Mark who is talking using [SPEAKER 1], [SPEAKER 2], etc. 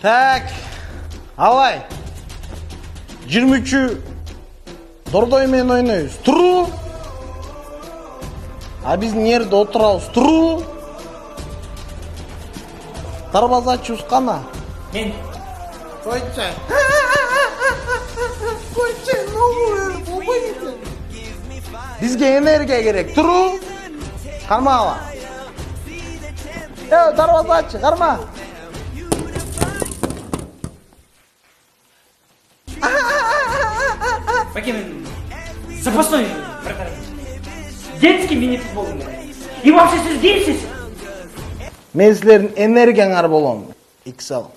[SPEAKER 1] Так. Алай. 23-чү Дордой менен ойнойбуз. Туруу. А биз нерде отурабыз? Туруу. Дарбазачыбыз кана?
[SPEAKER 2] Мен.
[SPEAKER 1] Койчу. Койчу, болбойт. Бизге энергия керек. Туруу. Кармагыла. Дарбаза ачы, карма.
[SPEAKER 2] Баке, мен запасной вратарь. Детский мини-футбол. И вообще сіз дейсіз?
[SPEAKER 1] Мен силердин энергияңар болом. Иксал.